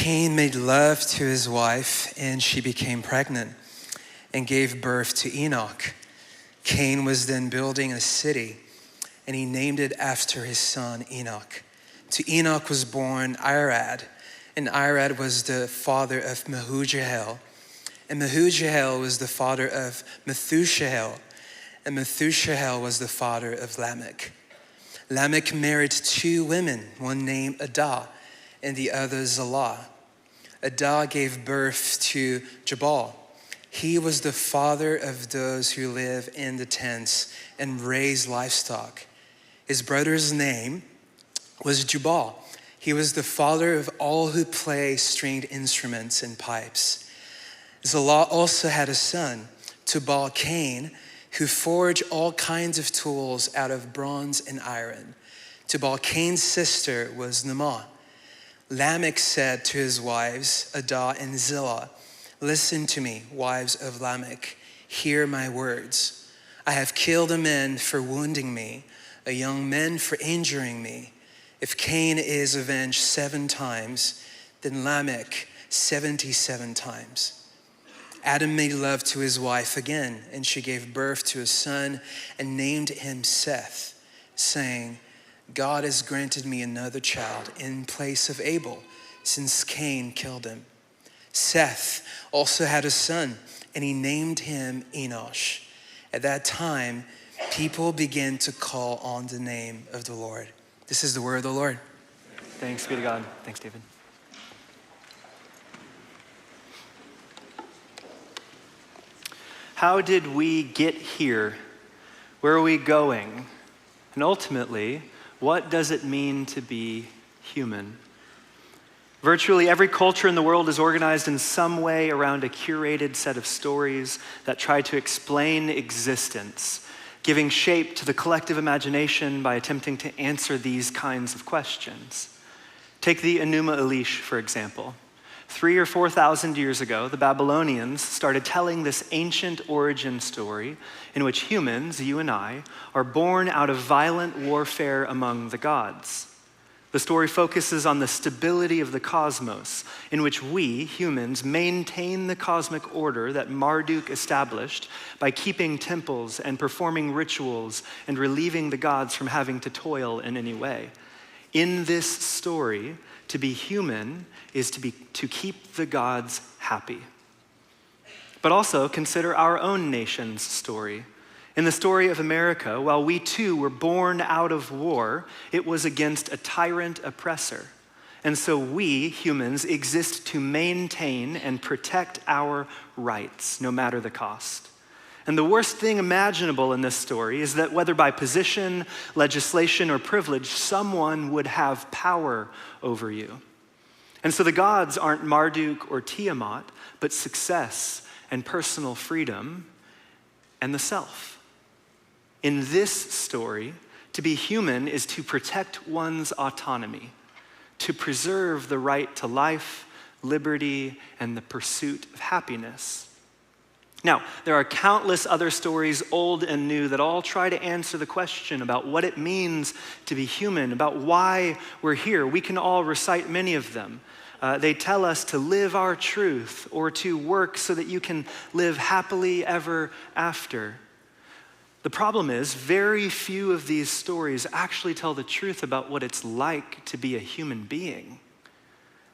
Cain made love to his wife, and she became pregnant and gave birth to Enoch. Cain was then building a city, and he named it after his son Enoch. To Enoch was born Irad, and Irad was the father of Mehujael, and Mehujael was the father of Methushael, and Methushael was the father of Lamech. Lamech married two women, one named Adah and the other Zillah. Adah gave birth to Jabal. He was the father of those who live in the tents and raise livestock. His brother's name was Jubal. He was the father of all who play stringed instruments and pipes. Zillah also had a son, Tubal-Cain, who forged all kinds of tools out of bronze and iron. Tubal-Cain's sister was Naamah. Lamech said to his wives, Adah and Zillah, "Listen to me, wives of Lamech, hear my words. I have killed a man for wounding me, a young man for injuring me. If Cain is avenged 7 times, then Lamech 77 times. Adam made love to his wife again, and she gave birth to a son and named him Seth, saying, God has granted me another child in place of Abel, since Cain killed him. Seth also had a son, and he named him Enosh. At that time, people began to call on the name of the Lord." This is the word of the Lord. Thanks be to God. Thanks, David. How did we get here? Where are we going? And ultimately, what does it mean to be human? Virtually every culture in the world is organized in some way around a curated set of stories that try to explain existence, giving shape to the collective imagination by attempting to answer these kinds of questions. Take the Enuma Elish, for example. 3,000 or 4,000 years ago, the Babylonians started telling this ancient origin story in which humans, you and I, are born out of violent warfare among the gods. The story focuses on the stability of the cosmos, in which we, humans, maintain the cosmic order that Marduk established by keeping temples and performing rituals and relieving the gods from having to toil in any way. In this story, to be human is to keep the gods happy. But also consider our own nation's story. In the story of America, while we too were born out of war, it was against a tyrant oppressor. And so we, humans, exist to maintain and protect our rights, no matter the cost. And the worst thing imaginable in this story is that whether by position, legislation, or privilege, someone would have power over you. And so the gods aren't Marduk or Tiamat, but success and personal freedom and the self. In this story, to be human is to protect one's autonomy, to preserve the right to life, liberty, and the pursuit of happiness. Now, there are countless other stories, old and new, that all try to answer the question about what it means to be human, about why we're here. We can all recite many of them. They tell us to live our truth or to work so that you can live happily ever after. The problem is, very few of these stories actually tell the truth about what it's like to be a human being.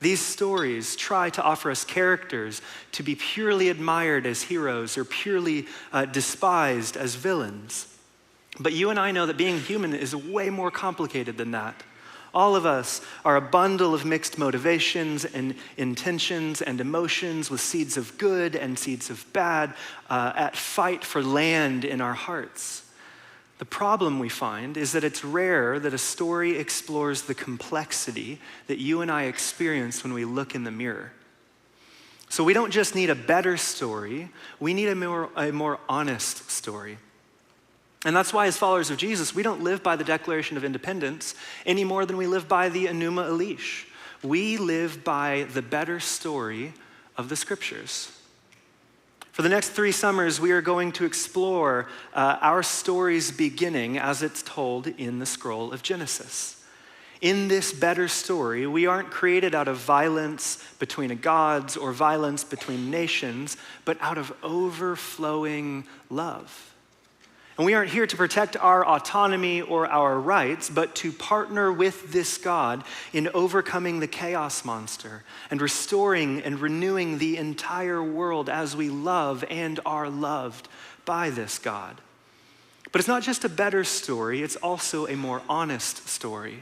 These stories try to offer us characters to be purely admired as heroes or purely despised as villains. But you and I know that being human is way more complicated than that. All of us are a bundle of mixed motivations and intentions and emotions with seeds of good and seeds of bad at fight for land in our hearts. The problem we find is that it's rare that a story explores the complexity that you and I experience when we look in the mirror. So we don't just need a better story, we need a more honest story. And that's why as followers of Jesus, we don't live by the Declaration of Independence any more than we live by the Enuma Elish. We live by the better story of the scriptures. For the next 3 summers, we are going to explore our story's beginning as it's told in the scroll of Genesis. In this better story, we aren't created out of violence between gods or violence between nations, but out of overflowing love. And we aren't here to protect our autonomy or our rights, but to partner with this God in overcoming the chaos monster and restoring and renewing the entire world as we love and are loved by this God. But it's not just a better story, it's also a more honest story.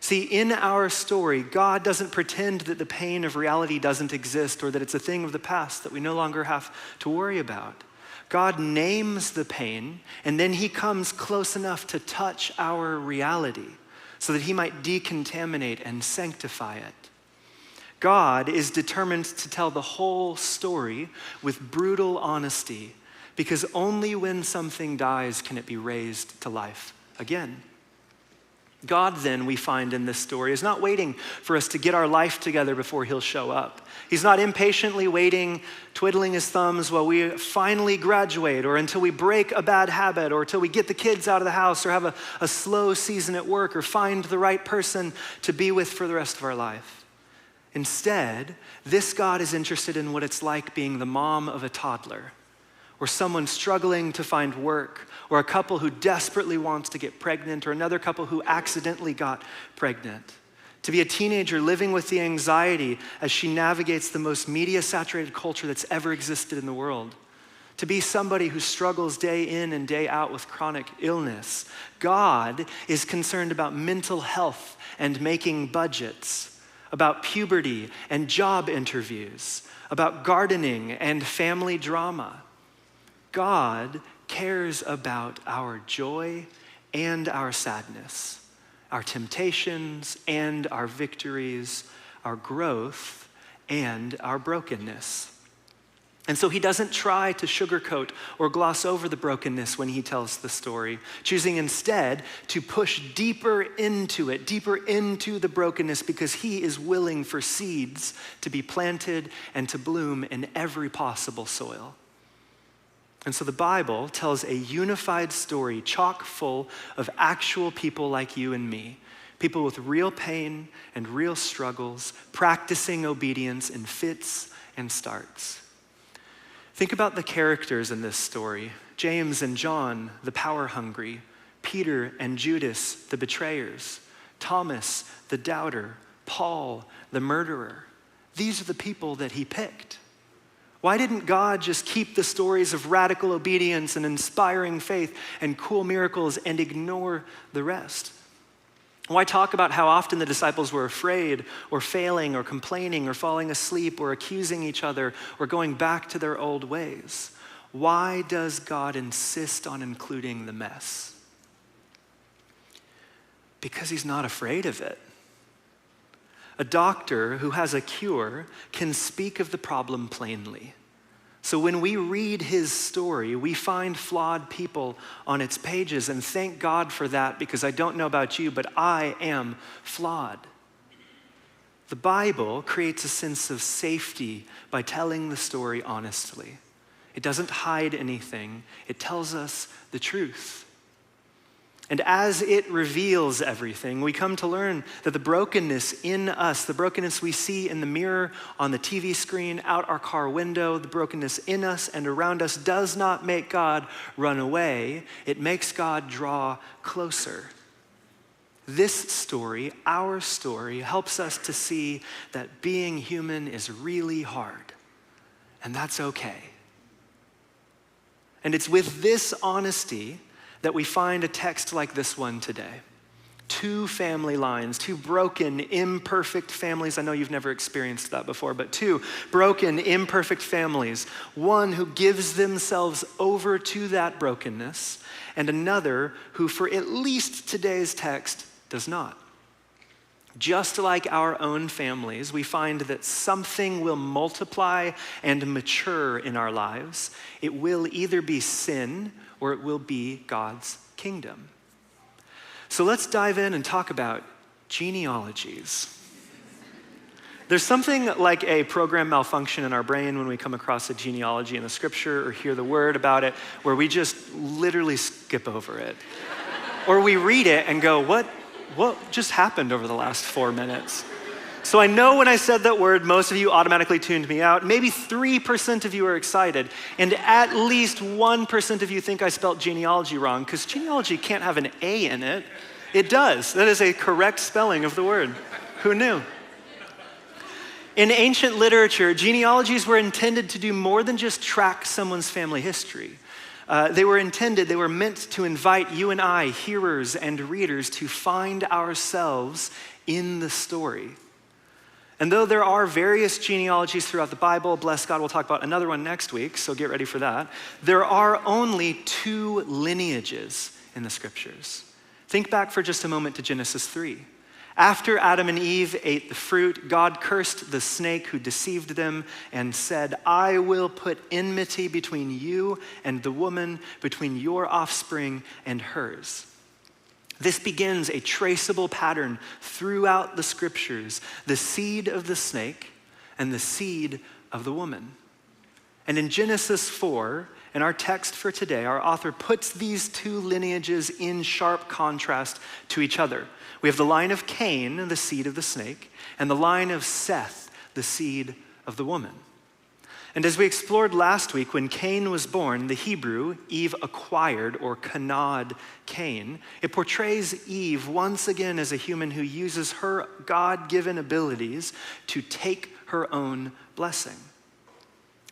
See, in our story, God doesn't pretend that the pain of reality doesn't exist or that it's a thing of the past that we no longer have to worry about. God names the pain, and then he comes close enough to touch our reality so that he might decontaminate and sanctify it. God is determined to tell the whole story with brutal honesty, because only when something dies can it be raised to life again. God, then, we find in this story, is not waiting for us to get our life together before he'll show up. He's not impatiently waiting, twiddling his thumbs while we finally graduate, or until we break a bad habit, or until we get the kids out of the house, or have a slow season at work, or find the right person to be with for the rest of our life. Instead, this God is interested in what it's like being the mom of a toddler, or someone struggling to find work, or a couple who desperately wants to get pregnant, or another couple who accidentally got pregnant. To be a teenager living with the anxiety as she navigates the most media-saturated culture that's ever existed in the world. To be somebody who struggles day in and day out with chronic illness. God is concerned about mental health and making budgets, about puberty and job interviews, about gardening and family drama. God cares about our joy and our sadness, our temptations and our victories, our growth and our brokenness. And so he doesn't try to sugarcoat or gloss over the brokenness when he tells the story, choosing instead to push deeper into it, deeper into the brokenness, because he is willing for seeds to be planted and to bloom in every possible soil. And so the Bible tells a unified story chock full of actual people like you and me, people with real pain and real struggles, practicing obedience in fits and starts. Think about the characters in this story. James and John, the power-hungry. Peter and Judas, the betrayers. Thomas, the doubter. Paul, the murderer. These are the people that he picked. Why didn't God just keep the stories of radical obedience and inspiring faith and cool miracles and ignore the rest? Why talk about how often the disciples were afraid or failing or complaining or falling asleep or accusing each other or going back to their old ways? Why does God insist on including the mess? Because he's not afraid of it. A doctor who has a cure can speak of the problem plainly. So when we read his story, we find flawed people on its pages, and thank God for that, because I don't know about you, but I am flawed. The Bible creates a sense of safety by telling the story honestly. It doesn't hide anything. It tells us the truth. And as it reveals everything, we come to learn that the brokenness in us, the brokenness we see in the mirror, on the TV screen, out our car window, the brokenness in us and around us does not make God run away. It makes God draw closer. This story, our story, helps us to see that being human is really hard, and that's okay. And it's with this honesty that we find a text like this one today. Two family lines, two broken, imperfect families. I know you've never experienced that before, but two broken, imperfect families. One who gives themselves over to that brokenness, and another who, for at least today's text, does not. Just like our own families, we find that something will multiply and mature in our lives. It will either be sin or it will be God's kingdom. So let's dive in and talk about genealogies. There's something like a program malfunction in our brain when we come across a genealogy in the scripture or hear the word about it, where we just literally skip over it. Or we read it and go, what just happened over the last 4 minutes? So I know when I said that word, most of you automatically tuned me out. Maybe 3% of you are excited, and at least 1% of you think I spelled genealogy wrong, because genealogy can't have an A in it. It does. That is a correct spelling of the word. Who knew? In ancient literature, genealogies were intended to do more than just track someone's family history. They were meant to invite you and I, hearers and readers, to find ourselves in the story. And though there are various genealogies throughout the Bible, bless God, we'll talk about another one next week, so get ready for that. There are only 2 lineages in the scriptures. Think back for just a moment to Genesis 3. After Adam and Eve ate the fruit, God cursed the snake who deceived them and said, "I will put enmity between you and the woman, between your offspring and hers." This begins a traceable pattern throughout the scriptures, the seed of the snake and the seed of the woman. And in Genesis 4, in our text for today, our author puts these 2 lineages in sharp contrast to each other. We have the line of Cain, the seed of the snake, and the line of Seth, the seed of the woman. And as we explored last week, when Cain was born, the Hebrew, Eve acquired or kanad Cain, it portrays Eve once again as a human who uses her God-given abilities to take her own blessing.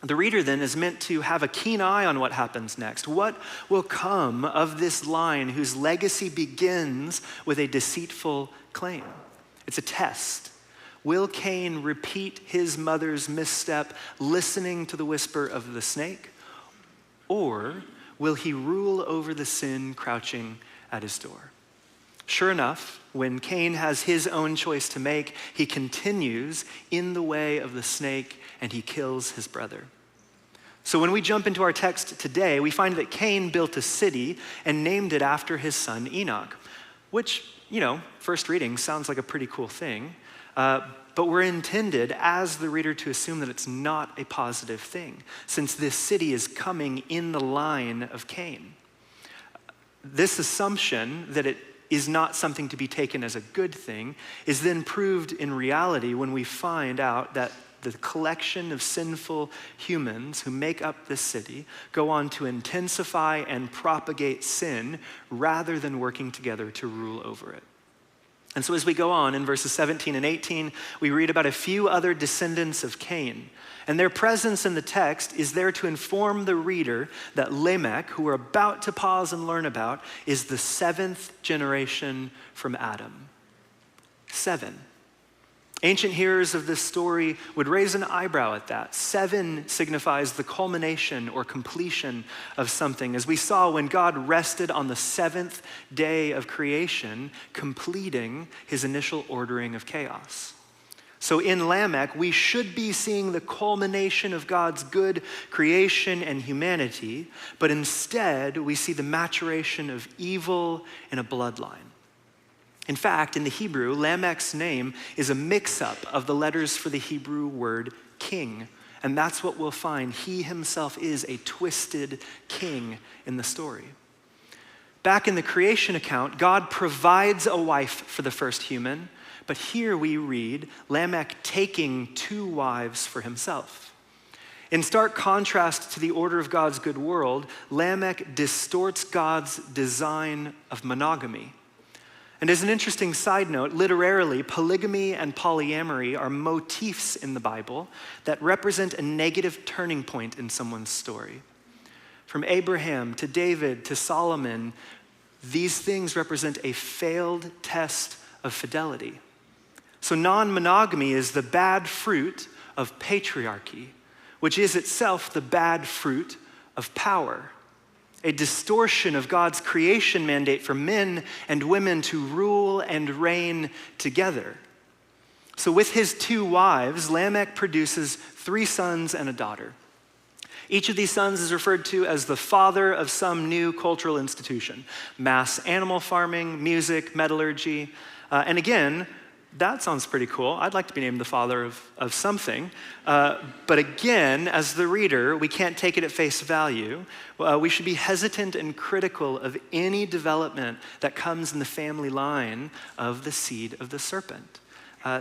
The reader then is meant to have a keen eye on what happens next. What will come of this line whose legacy begins with a deceitful claim? It's a test. Will Cain repeat his mother's misstep, listening to the whisper of the snake? Or will he rule over the sin crouching at his door? Sure enough, when Cain has his own choice to make, he continues in the way of the snake and he kills his brother. So when we jump into our text today, we find that Cain built a city and named it after his son Enoch, which, first reading sounds like a pretty cool thing. But we're intended as the reader to assume that it's not a positive thing, since this city is coming in the line of Cain. This assumption that it is not something to be taken as a good thing is then proved in reality when we find out that the collection of sinful humans who make up this city go on to intensify and propagate sin rather than working together to rule over it. And so as we go on in verses 17 and 18, we read about a few other descendants of Cain. And their presence in the text is there to inform the reader that Lamech, who we're about to pause and learn about, is the 7th generation from Adam. 7. Ancient hearers of this story would raise an eyebrow at that. 7 signifies the culmination or completion of something, as we saw when God rested on the 7th day of creation, completing his initial ordering of chaos. So in Lamech, we should be seeing the culmination of God's good creation and humanity, but instead we see the maturation of evil in a bloodline. In fact, in the Hebrew, Lamech's name is a mix-up of the letters for the Hebrew word king. And that's what we'll find. He himself is a twisted king in the story. Back in the creation account, God provides a wife for the first human, but here we read Lamech taking 2 wives for himself. In stark contrast to the order of God's good world, Lamech distorts God's design of monogamy. And as an interesting side note, literarily, polygamy and polyamory are motifs in the Bible that represent a negative turning point in someone's story. From Abraham to David to Solomon, these things represent a failed test of fidelity. So non-monogamy is the bad fruit of patriarchy, which is itself the bad fruit of power. A distortion of God's creation mandate for men and women to rule and reign together. So with his 2 wives, Lamech produces 3 sons and a daughter. Each of these sons is referred to as the father of some new cultural institution: mass animal farming, music, metallurgy. And again, That sounds pretty cool. I'd like to be named the father of something. But again, as the reader, we can't take it at face value. We should be hesitant and critical of any development that comes in the family line of the seed of the serpent.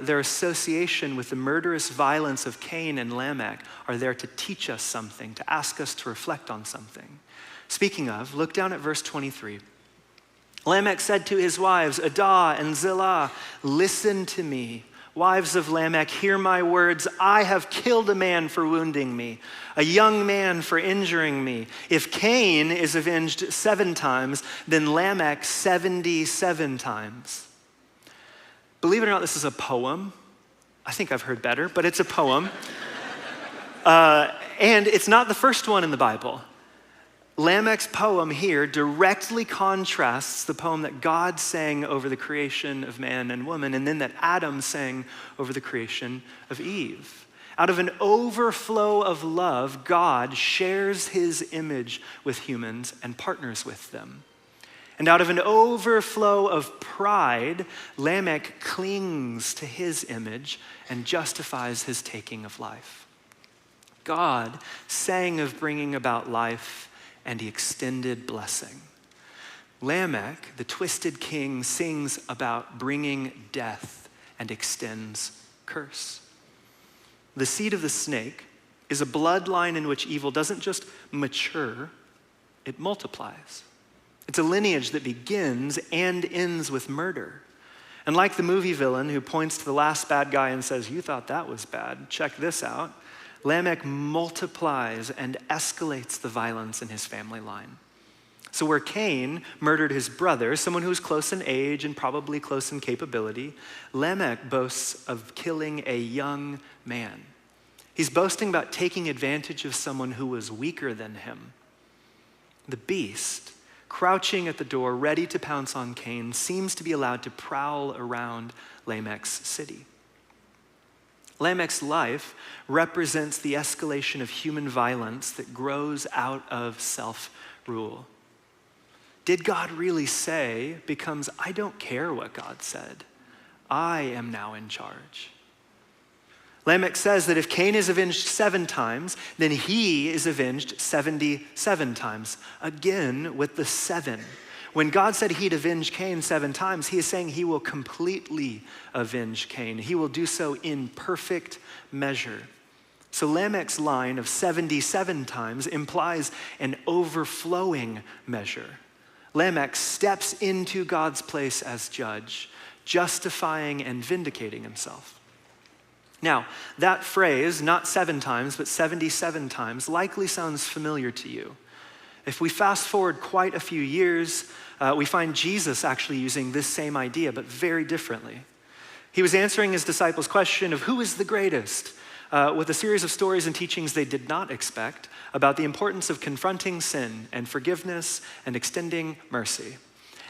Their association with the murderous violence of Cain and Lamech are there to teach us something, to ask us to reflect on something. Speaking of, look down at verse 23. Lamech said to his wives, Adah and Zillah, listen to me. Wives of Lamech, hear my words. I have killed a man for wounding me, a young man for injuring me. If Cain is avenged 7 times, then Lamech 77 times. Believe it or not, this is a poem. I think I've heard better, but it's a poem. And it's not the first one in the Bible. Lamech's poem here directly contrasts the poem that God sang over the creation of man and woman, and then that Adam sang over the creation of Eve. Out of an overflow of love, God shares his image with humans and partners with them. And out of an overflow of pride, Lamech clings to his image and justifies his taking of life. God sang of bringing about life, and he extended blessing. Lamech, the twisted king, sings about bringing death and extends curse. The seed of the snake is a bloodline in which evil doesn't just mature, it multiplies. It's a lineage that begins and ends with murder. And like the movie villain who points to the last bad guy and says, you thought that was bad, check this out. Lamech multiplies and escalates the violence in his family line. So where Cain murdered his brother, someone who was close in age and probably close in capability, Lamech boasts of killing a young man. He's boasting about taking advantage of someone who was weaker than him. The beast, crouching at the door, ready to pounce on Cain, seems to be allowed to prowl around Lamech's city. Lamech's life represents the escalation of human violence that grows out of self-rule. Did God really say becomes, I don't care what God said. I am now in charge. Lamech says that if Cain is avenged 7 times, then he is avenged 77 times, again with the 7. When God said he'd avenge Cain 7 times, he is saying he will completely avenge Cain. He will do so in perfect measure. So Lamech's line of 77 times implies an overflowing measure. Lamech steps into God's place as judge, justifying and vindicating himself. Now, that phrase, not 7 times, but 77 times, likely sounds familiar to you. If we fast forward quite a few years, we find Jesus actually using this same idea, but very differently. He was answering his disciples' question of who is the greatest, with a series of stories and teachings they did not expect about the importance of confronting sin and forgiveness and extending mercy.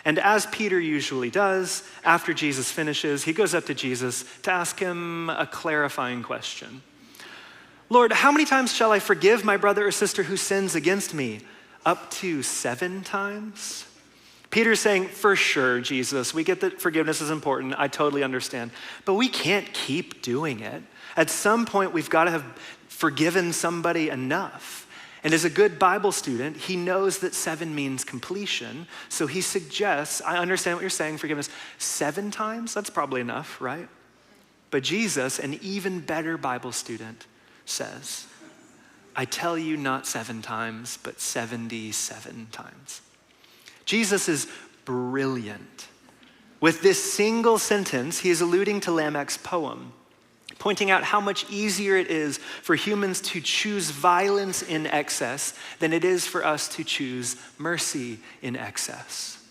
And as Peter usually does, after Jesus finishes, he goes up to Jesus to ask him a clarifying question. Lord, how many times shall I forgive my brother or sister who sins against me? Up to 7 times? Peter's saying, for sure, Jesus, we get that forgiveness is important. I totally understand. But we can't keep doing it. At some point, we've got to have forgiven somebody enough. And as a good Bible student, he knows that 7 means completion. So he suggests, I understand what you're saying, forgiveness. 7 times? That's probably enough, right? But Jesus, an even better Bible student, says, I tell you not 7 times, but 77 times. Jesus is brilliant. With this single sentence, he is alluding to Lamech's poem, pointing out how much easier it is for humans to choose violence in excess than it is for us to choose mercy in excess.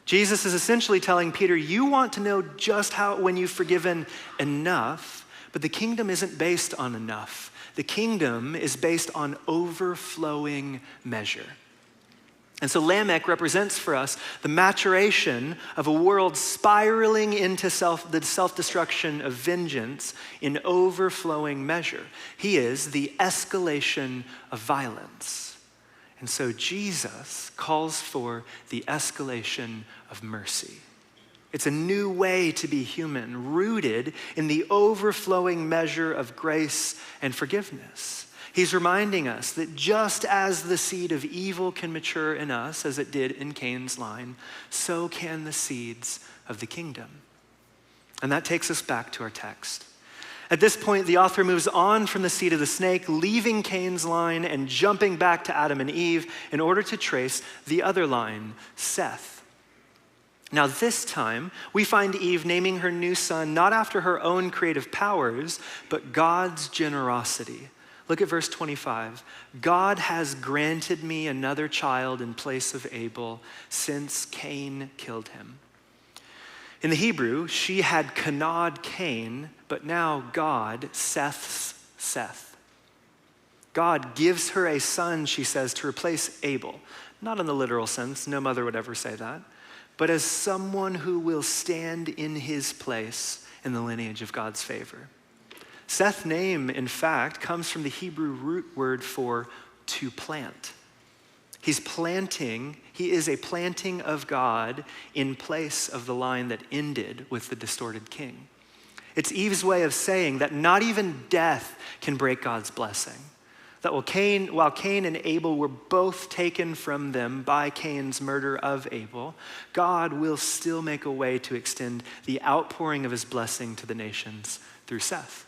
Jesus is essentially telling Peter, you want to know just how, when you've forgiven enough, but the kingdom isn't based on enough. The kingdom is based on overflowing measure. And so Lamech represents for us the maturation of a world spiraling into the self-destruction of vengeance in overflowing measure. He is the escalation of violence. And so Jesus calls for the escalation of mercy. It's a new way to be human, rooted in the overflowing measure of grace and forgiveness. He's reminding us that just as the seed of evil can mature in us, as it did in Cain's line, so can the seeds of the kingdom. And that takes us back to our text. At this point, the author moves on from the seed of the snake, leaving Cain's line and jumping back to Adam and Eve in order to trace the other line, Seth. Now this time, we find Eve naming her new son not after her own creative powers, but God's generosity. Look at verse 25. God has granted me another child in place of Abel since Cain killed him. In the Hebrew, she had kanad Cain, but now God Seth's Seth. God gives her a son, she says, to replace Abel. Not in the literal sense, no mother would ever say that, but as someone who will stand in his place in the lineage of God's favor. Seth's name, in fact, comes from the Hebrew root word for to plant. He is a planting of God in place of the line that ended with the distorted king. It's Eve's way of saying that not even death can break God's blessing. That while Cain and Abel were both taken from them by Cain's murder of Abel, God will still make a way to extend the outpouring of his blessing to the nations through Seth.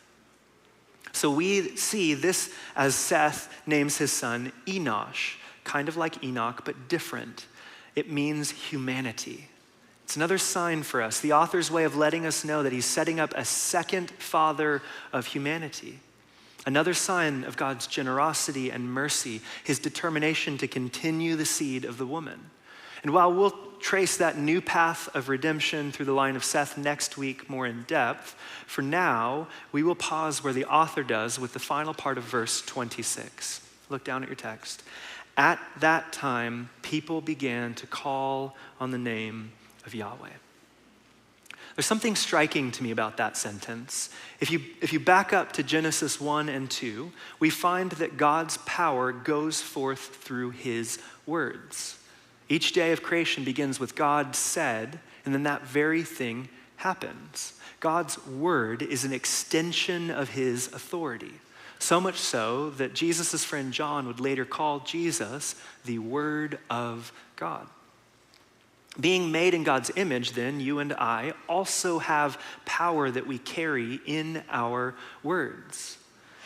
So we see this as Seth names his son Enosh, kind of like Enoch, but different. It means humanity. It's another sign for us, the author's way of letting us know that he's setting up a second father of humanity. Another sign of God's generosity and mercy, his determination to continue the seed of the woman. And while we'll trace that new path of redemption through the line of Seth next week more in depth, for now, we will pause where the author does with the final part of verse 26. Look down at your text. At that time, people began to call on the name of Yahweh. There's something striking to me about that sentence. If you back up to Genesis 1 and 2, we find that God's power goes forth through his words. Each day of creation begins with God said, and then that very thing happens. God's word is an extension of his authority. So much so that Jesus' friend John would later call Jesus the Word of God. Being made in God's image, then, you and I also have power that we carry in our words.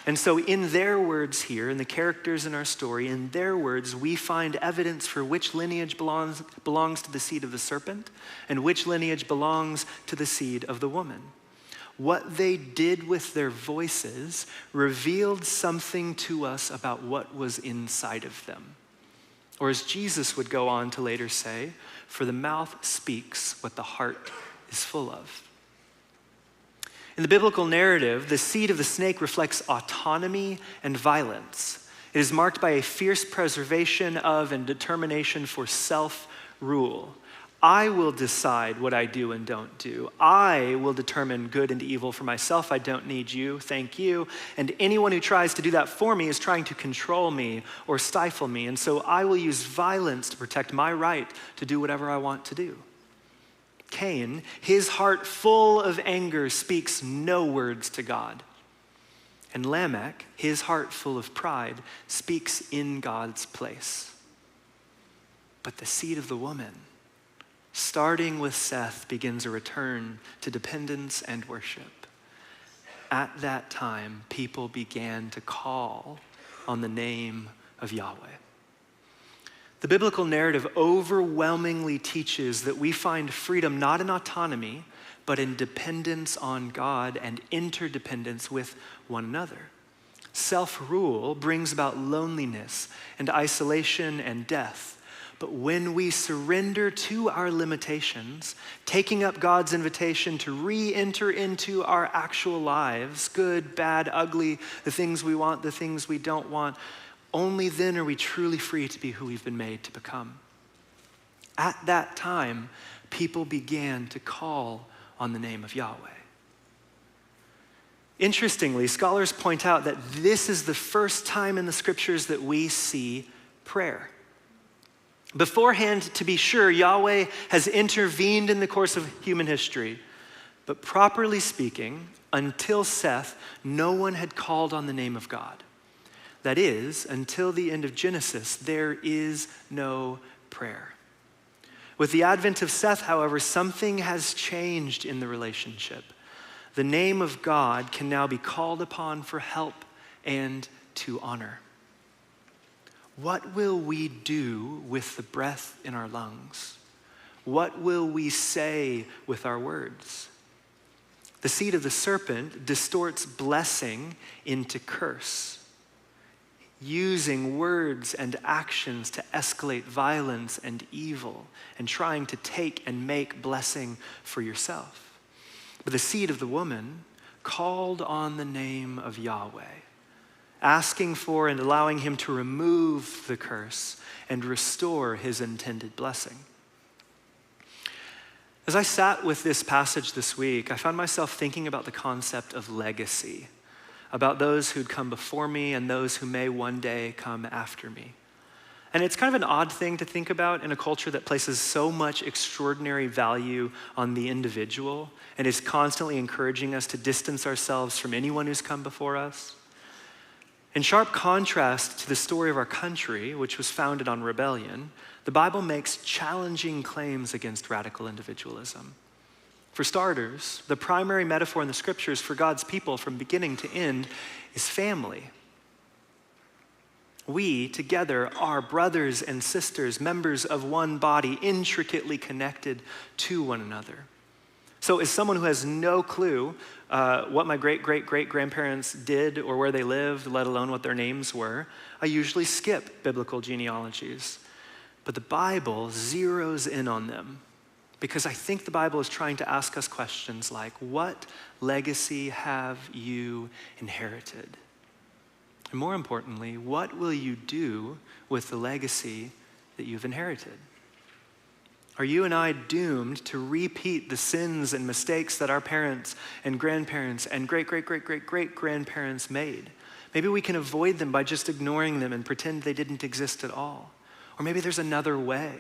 And so in their words here, in the characters in our story, in their words, we find evidence for which lineage belongs to the seed of the serpent and which lineage belongs to the seed of the woman. What they did with their voices revealed something to us about what was inside of them. Or as Jesus would go on to later say, for the mouth speaks what the heart is full of. In the biblical narrative, the seed of the snake reflects autonomy and violence. It is marked by a fierce preservation of and determination for self-rule. I will decide what I do and don't do. I will determine good and evil for myself. I don't need you, thank you. And anyone who tries to do that for me is trying to control me or stifle me. And so I will use violence to protect my right to do whatever I want to do. Cain, his heart full of anger, speaks no words to God. And Lamech, his heart full of pride, speaks in God's place. But the seed of the woman, starting with Seth, begins a return to dependence and worship. At that time, people began to call on the name of Yahweh. The biblical narrative overwhelmingly teaches that we find freedom not in autonomy, but in dependence on God and interdependence with one another. Self-rule brings about loneliness and isolation and death. But when we surrender to our limitations, taking up God's invitation to re-enter into our actual lives, good, bad, ugly, the things we want, the things we don't want, only then are we truly free to be who we've been made to become. At that time, people began to call on the name of Yahweh. Interestingly, scholars point out that this is the first time in the scriptures that we see prayer. Beforehand, to be sure, Yahweh has intervened in the course of human history. But properly speaking, until Seth, no one had called on the name of God. That is, until the end of Genesis, there is no prayer. With the advent of Seth, however, something has changed in the relationship. The name of God can now be called upon for help and to honor. What will we do with the breath in our lungs? What will we say with our words? The seed of the serpent distorts blessing into curse, using words and actions to escalate violence and evil, and trying to take and make blessing for yourself. But the seed of the woman called on the name of Yahweh, asking for and allowing him to remove the curse and restore his intended blessing. As I sat with this passage this week, I found myself thinking about the concept of legacy, about those who'd come before me and those who may one day come after me. And it's kind of an odd thing to think about in a culture that places so much extraordinary value on the individual and is constantly encouraging us to distance ourselves from anyone who's come before us. In sharp contrast to the story of our country, which was founded on rebellion, the Bible makes challenging claims against radical individualism. For starters, the primary metaphor in the scriptures for God's people from beginning to end is family. We together are brothers and sisters, members of one body, intricately connected to one another. So as someone who has no clue what my great-great-great-grandparents did or where they lived, let alone what their names were, I usually skip biblical genealogies. But the Bible zeroes in on them because I think the Bible is trying to ask us questions like, what legacy have you inherited? And more importantly, what will you do with the legacy that you've inherited? Are you and I doomed to repeat the sins and mistakes that our parents and grandparents and great-great-great-great-great-grandparents made? Maybe we can avoid them by just ignoring them and pretend they didn't exist at all. Or maybe there's another way.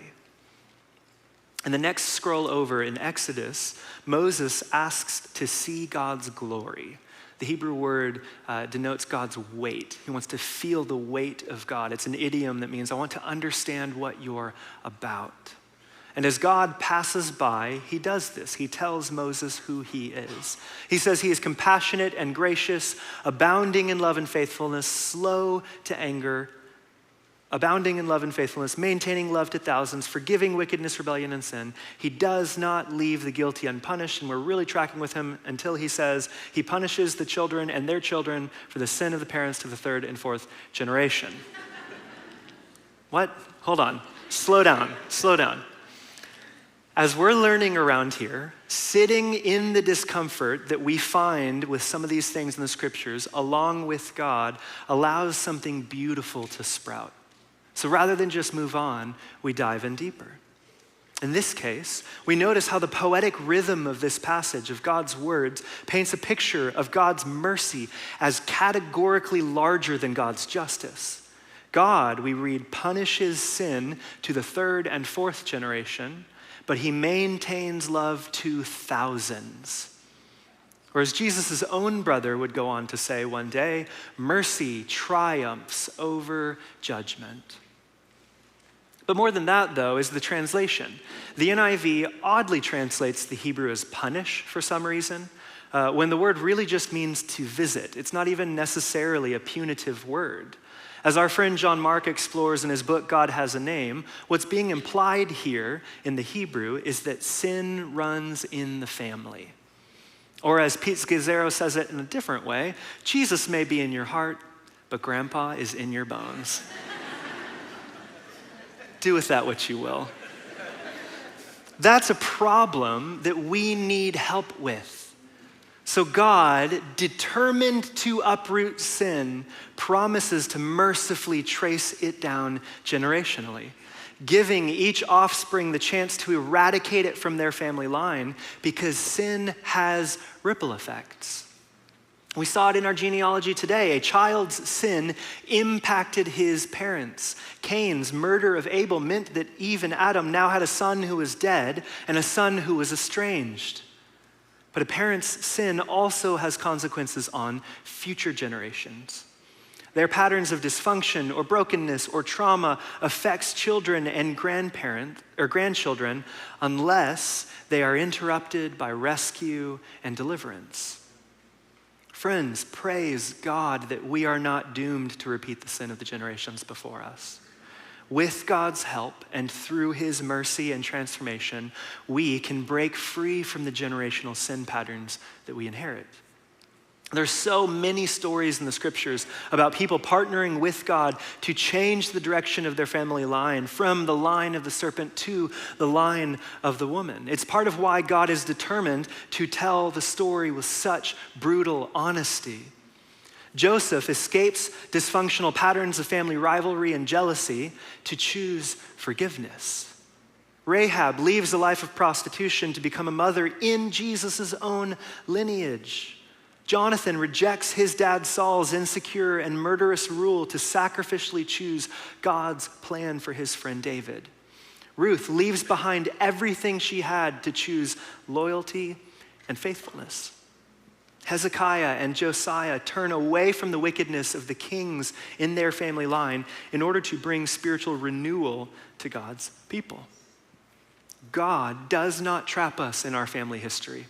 In the next scroll over in Exodus, Moses asks to see God's glory. The Hebrew word denotes God's weight. He wants to feel the weight of God. It's an idiom that means I want to understand what you're about. And as God passes by, he does this. He tells Moses who he is. He says he is compassionate and gracious, abounding in love and faithfulness, slow to anger, abounding in love and faithfulness, maintaining love to thousands, forgiving wickedness, rebellion, and sin. He does not leave the guilty unpunished, and we're really tracking with him until he says he punishes the children and their children for the sin of the parents to the third and fourth generation. What? Hold on. Slow down. As we're learning around here, sitting in the discomfort that we find with some of these things in the scriptures, along with God, allows something beautiful to sprout. So rather than just move on, we dive in deeper. In this case, we notice how the poetic rhythm of this passage of God's words paints a picture of God's mercy as categorically larger than God's justice. God, we read, punishes sin to the third and fourth generation, but he maintains love to thousands. Or as Jesus' own brother would go on to say one day, mercy triumphs over judgment. But more than that, though, is the translation. The NIV oddly translates the Hebrew as punish for some reason, when the word really just means to visit. It's not even necessarily a punitive word. As our friend John Mark explores in his book, God Has a Name, what's being implied here in the Hebrew is that sin runs in the family. Or as Pete Scazzaro says it in a different way, Jesus may be in your heart, but Grandpa is in your bones. Do with that what you will. That's a problem that we need help with. So God, determined to uproot sin, promises to mercifully trace it down generationally, giving each offspring the chance to eradicate it from their family line because sin has ripple effects. We saw it in our genealogy today. A child's sin impacted his parents. Cain's murder of Abel meant that Eve and Adam now had a son who was dead and a son who was estranged. But a parent's sin also has consequences on future generations. Their patterns of dysfunction or brokenness or trauma affects children and grandchildren unless they are interrupted by rescue and deliverance. Friends, praise God that we are not doomed to repeat the sin of the generations before us. With God's help and through his mercy and transformation, we can break free from the generational sin patterns that we inherit. There's so many stories in the scriptures about people partnering with God to change the direction of their family line from the line of the serpent to the line of the woman. It's part of why God is determined to tell the story with such brutal honesty. Joseph escapes dysfunctional patterns of family rivalry and jealousy to choose forgiveness. Rahab leaves a life of prostitution to become a mother in Jesus' own lineage. Jonathan rejects his dad Saul's insecure and murderous rule to sacrificially choose God's plan for his friend David. Ruth leaves behind everything she had to choose loyalty and faithfulness. Hezekiah and Josiah turn away from the wickedness of the kings in their family line in order to bring spiritual renewal to God's people. God does not trap us in our family history,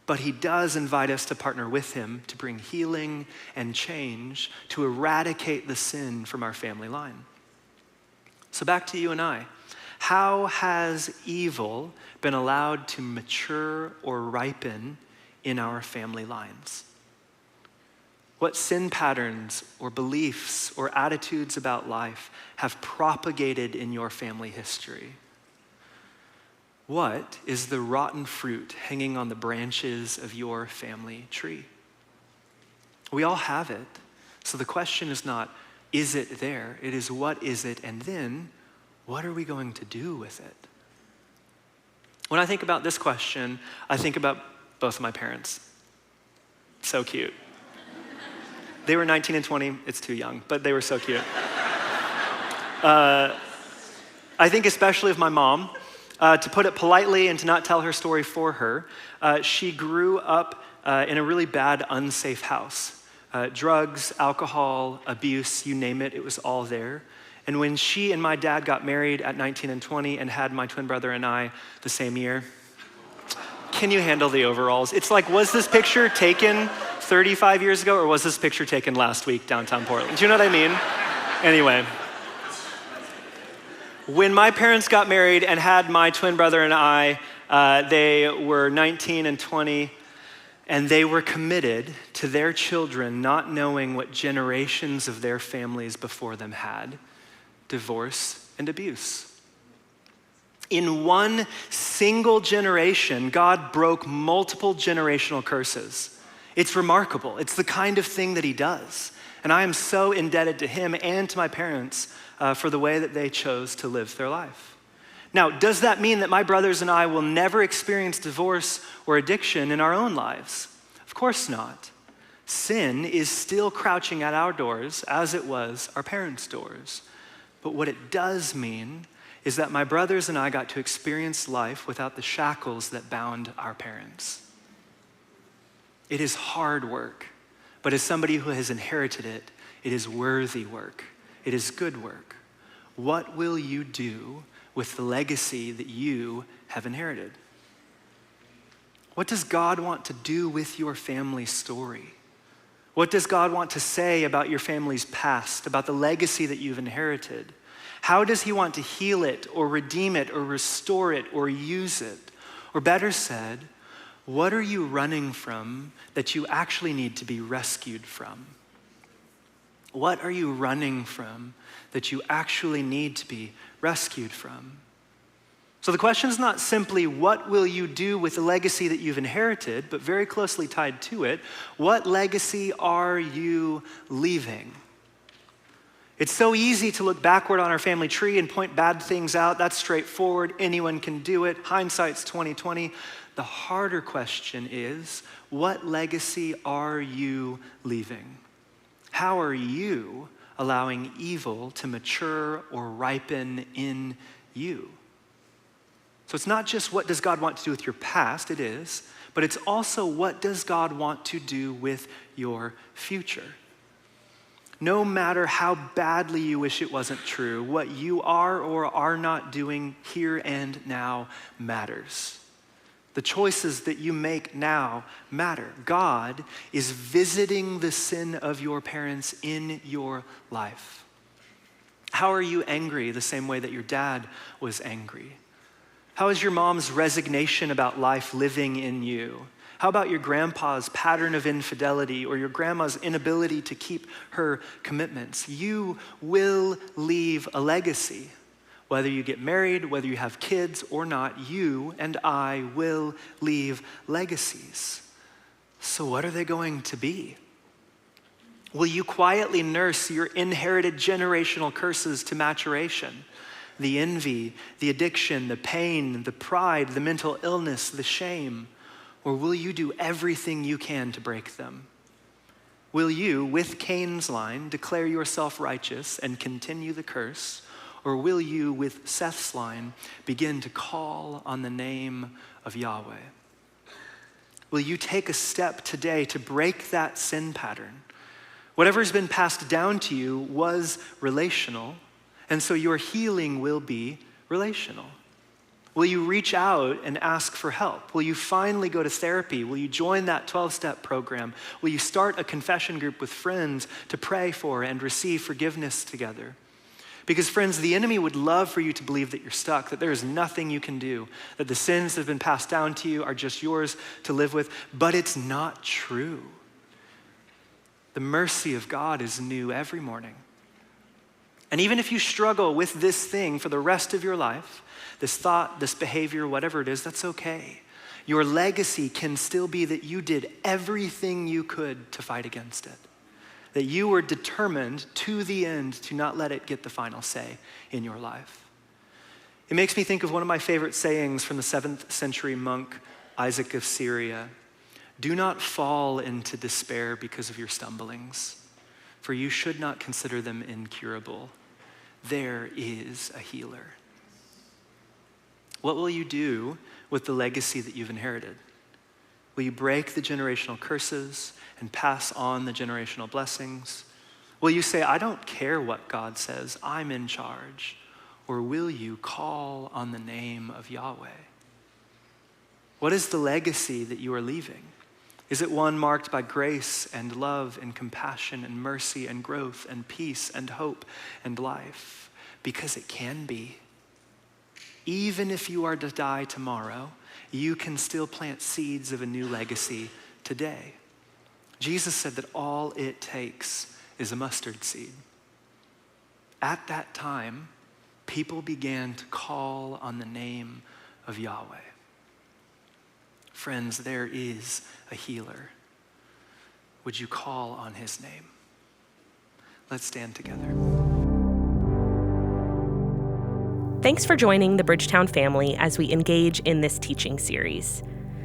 but he does invite us to partner with him to bring healing and change, to eradicate the sin from our family line. So back to you and I. How has evil been allowed to mature or ripen in our family lines? What sin patterns or beliefs or attitudes about life have propagated in your family history? What is the rotten fruit hanging on the branches of your family tree? We all have it. So the question is not, is it there? It is, what is it? And then, what are we going to do with it? When I think about this question, I think about both of my parents. So cute. They were 19 and 20. It's too young, but they were so cute. I think especially of my mom. To put it politely and to not tell her story for her, she grew up in a really bad, unsafe house. Drugs, alcohol, abuse, you name it, it was all there. And when she and my dad got married at 19 and 20 and had my twin brother and I the same year, can you handle the overalls? It's like, was this picture taken 35 years ago or was this picture taken last week downtown Portland? Do you know what I mean? Anyway. When my parents got married and had my twin brother and I, they were 19 and 20, and they were committed to their children not knowing what generations of their families before them had: divorce and abuse. In one single generation, God broke multiple generational curses. It's remarkable. It's the kind of thing that he does. And I am so indebted to him and to my parents for the way that they chose to live their life. Now, does that mean that my brothers and I will never experience divorce or addiction in our own lives? Of course not. Sin is still crouching at our doors as it was our parents' doors. But what it does mean is that my brothers and I got to experience life without the shackles that bound our parents. It is hard work, but as somebody who has inherited it, it is worthy work. It is good work. What will you do with the legacy that you have inherited? What does God want to do with your family story? What does God want to say about your family's past, about the legacy that you've inherited? How does he want to heal it or redeem it or restore it or use it? Or better said, what are you running from that you actually need to be rescued from? What are you running from that you actually need to be rescued from? So the question is not simply what will you do with the legacy that you've inherited, but very closely tied to it, what legacy are you leaving? It's so easy to look backward on our family tree and point bad things out. That's straightforward. Anyone can do it. Hindsight's 20/20. The harder question is, what legacy are you leaving? How are you allowing evil to mature or ripen in you? So it's not just what does God want to do with your past, it is, but it's also what does God want to do with your future? No matter how badly you wish it wasn't true, what you are or are not doing here and now matters. The choices that you make now matter. God is visiting the sin of your parents in your life. How are you angry the same way that your dad was angry? How is your mom's resignation about life living in you? How about your grandpa's pattern of infidelity or your grandma's inability to keep her commitments? You will leave a legacy. Whether you get married, whether you have kids or not, you and I will leave legacies. So what are they going to be? Will you quietly nurse your inherited generational curses to maturation? The envy, the addiction, the pain, the pride, the mental illness, the shame? Or will you do everything you can to break them? Will you, with Cain's line, declare yourself righteous and continue the curse? Or will you, with Seth's line, begin to call on the name of Yahweh? Will you take a step today to break that sin pattern? Whatever's been passed down to you was relational, and so your healing will be relational. Will you reach out and ask for help? Will you finally go to therapy? Will you join that 12-step program? Will you start a confession group with friends to pray for and receive forgiveness together? Because friends, the enemy would love for you to believe that you're stuck, that there is nothing you can do, that the sins that have been passed down to you are just yours to live with, but it's not true. The mercy of God is new every morning. And even if you struggle with this thing for the rest of your life, this thought, this behavior, whatever it is, that's okay. Your legacy can still be that you did everything you could to fight against it. That you were determined to the end to not let it get the final say in your life. It makes me think of one of my favorite sayings from the 7th century monk, Isaac of Syria. Do not fall into despair because of your stumblings, for you should not consider them incurable. There is a healer. What will you do with the legacy that you've inherited? Will you break the generational curses and pass on the generational blessings? Will you say, I don't care what God says, I'm in charge? Or will you call on the name of Yahweh? What is the legacy that you are leaving? Is it one marked by grace and love and compassion and mercy and growth and peace and hope and life? Because it can be. Even if you are to die tomorrow, you can still plant seeds of a new legacy today. Jesus said that all it takes is a mustard seed. At that time, people began to call on the name of Yahweh. Friends, there is a healer. Would you call on his name? Let's stand together. Thanks for joining the Bridgetown family as we engage in this teaching series.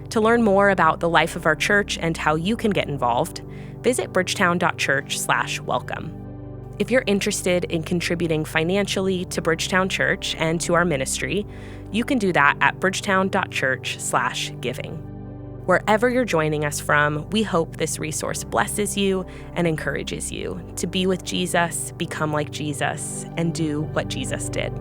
To learn more about the life of our church and how you can get involved, visit bridgetown.church/welcome. If you're interested in contributing financially to Bridgetown Church and to our ministry, you can do that at bridgetown.church/giving. Wherever you're joining us from, we hope this resource blesses you and encourages you to be with Jesus, become like Jesus, and do what Jesus did.